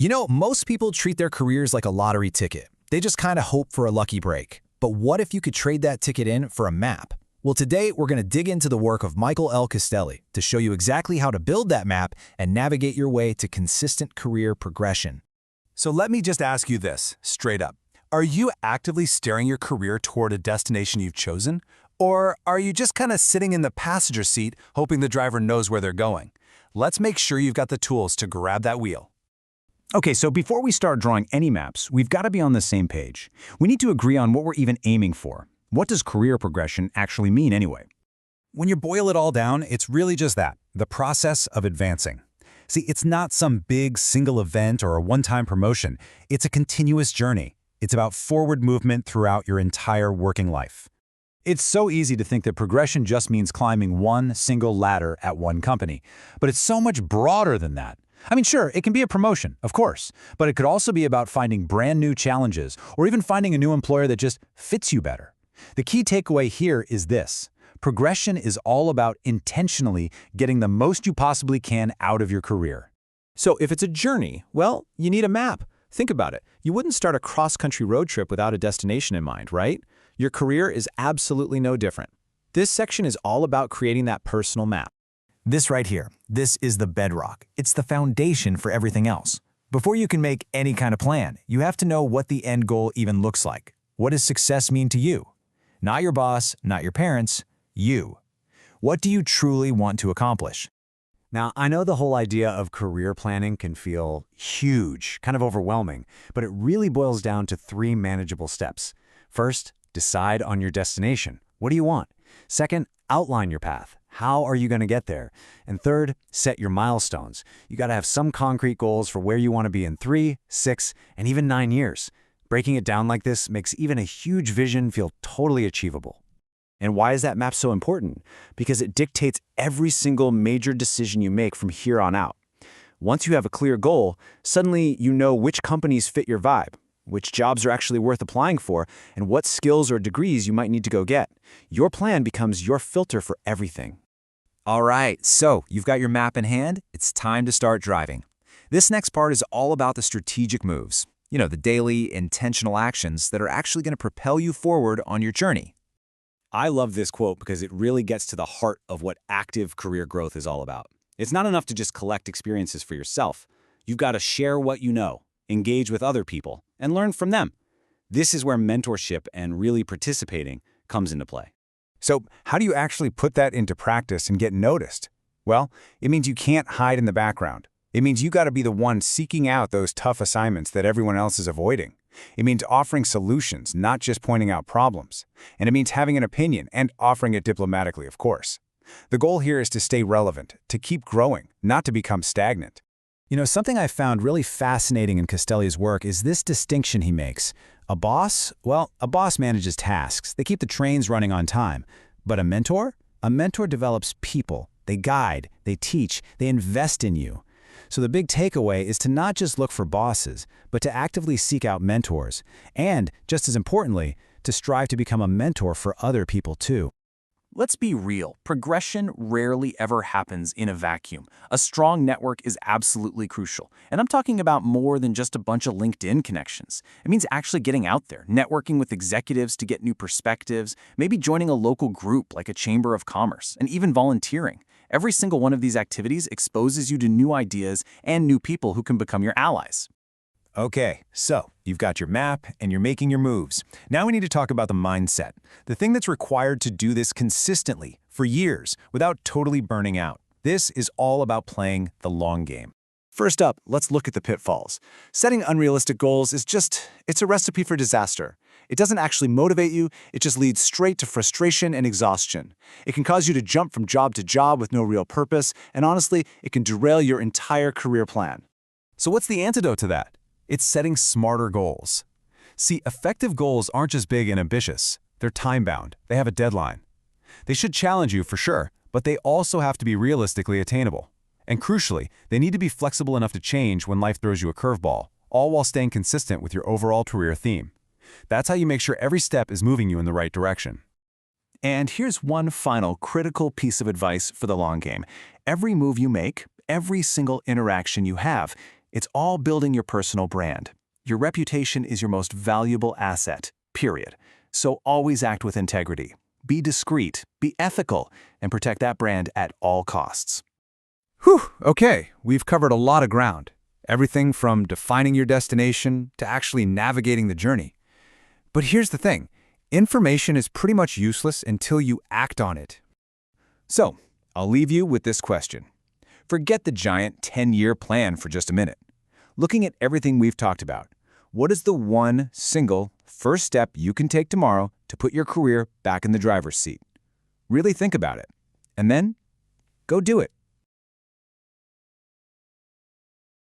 Most people treat their careers like a lottery ticket. They just kind of hope for a lucky break. But what if you could trade that ticket in for a map? Well, today we're going to dig into the work of Michael L. Castelli to show you exactly how to build that map and navigate your way to consistent career progression. So let me just ask you this, straight up. Are you actively steering your career toward a destination you've chosen? Or are you just kind of sitting in the passenger seat hoping the driver knows where they're going? Let's make sure you've got the tools to grab that wheel. Okay, so before we start drawing any maps, we've got to be on the same page. We need to agree on what we're even aiming for. What does career progression actually mean anyway? When you boil it all down, it's really just that, the process of advancing. See, it's not some big single event or a one-time promotion. It's a continuous journey. It's about forward movement throughout your entire working life. It's so easy to think that progression just means climbing one single ladder at one company, but it's so much broader than that. I mean, sure, it can be a promotion, of course, but it could also be about finding brand new challenges or even finding a new employer that just fits you better. The key takeaway here is this. Progression is all about intentionally getting the most you possibly can out of your career. So if it's a journey, well, you need a map. Think about it. You wouldn't start a cross-country road trip without a destination in mind, right? Your career is absolutely no different. This section is all about creating that personal map. This right here, this is the bedrock. It's the foundation for everything else. Before you can make any kind of plan, you have to know what the end goal even looks like. What does success mean to you? Not your boss, not your parents, you. What do you truly want to accomplish? Now, I know the whole idea of career planning can feel huge, kind of overwhelming, but it really boils down to 3 manageable steps. First, decide on your destination. What do you want? Second, outline your path. How are you going to get there? And third, set your milestones. You got to have some concrete goals for where you want to be in 3, 6, and even 9 years. Breaking it down like this makes even a huge vision feel totally achievable. And why is that map so important? Because it dictates every single major decision you make from here on out. Once you have a clear goal, suddenly you know which companies fit your vibe, which jobs are actually worth applying for, and what skills or degrees you might need to go get. Your plan becomes your filter for everything. All right, so you've got your map in hand. It's time to start driving. This next part is all about the strategic moves. The daily, intentional actions that are actually going to propel you forward on your journey. I love this quote because it really gets to the heart of what active career growth is all about. It's not enough to just collect experiences for yourself. You've got to share what you know, engage with other people, and learn from them. This is where mentorship and really participating comes into play. So how do you actually put that into practice and get noticed? Well, it means you can't hide in the background. It means you got to be the one seeking out those tough assignments that everyone else is avoiding. It means offering solutions, not just pointing out problems. And it means having an opinion and offering it diplomatically, of course. The goal here is to stay relevant, to keep growing, not to become stagnant. Something I found really fascinating in Castelli's work is this distinction he makes. A boss manages tasks. They keep the trains running on time. But a mentor develops people. They guide, they teach, they invest in you. So the big takeaway is to not just look for bosses, but to actively seek out mentors. And, just as importantly, to strive to become a mentor for other people too. Let's be real, progression rarely ever happens in a vacuum. A strong network is absolutely crucial. And I'm talking about more than just a bunch of LinkedIn connections. It means actually getting out there, networking with executives to get new perspectives, maybe joining a local group like a chamber of commerce, and even volunteering. Every single one of these activities exposes you to new ideas and new people who can become your allies. Okay, so you've got your map and you're making your moves. Now we need to talk about the mindset, the thing that's required to do this consistently for years without totally burning out. This is all about playing the long game. First up, let's look at the pitfalls. Setting unrealistic goals it's a recipe for disaster. It doesn't actually motivate you, it just leads straight to frustration and exhaustion. It can cause you to jump from job to job with no real purpose, and honestly, it can derail your entire career plan. So what's the antidote to that? It's setting smarter goals. See, effective goals aren't just big and ambitious. They're time-bound. They have a deadline. They should challenge you for sure, but they also have to be realistically attainable. And crucially, they need to be flexible enough to change when life throws you a curveball, all while staying consistent with your overall career theme. That's how you make sure every step is moving you in the right direction. And here's one final critical piece of advice for the long game. Every move you make, every single interaction you have, It's all building your personal brand. Your reputation is your most valuable asset, period. So always act with integrity. Be discreet, be ethical, and protect that brand at all costs. Whew, okay, we've covered a lot of ground. Everything from defining your destination to actually navigating the journey. But here's the thing, information is pretty much useless until you act on it. So, I'll leave you with this question. Forget the giant 10-year plan for just a minute. Looking at everything we've talked about, what is the one single first step you can take tomorrow to put your career back in the driver's seat? Really think about it. And then, go do it.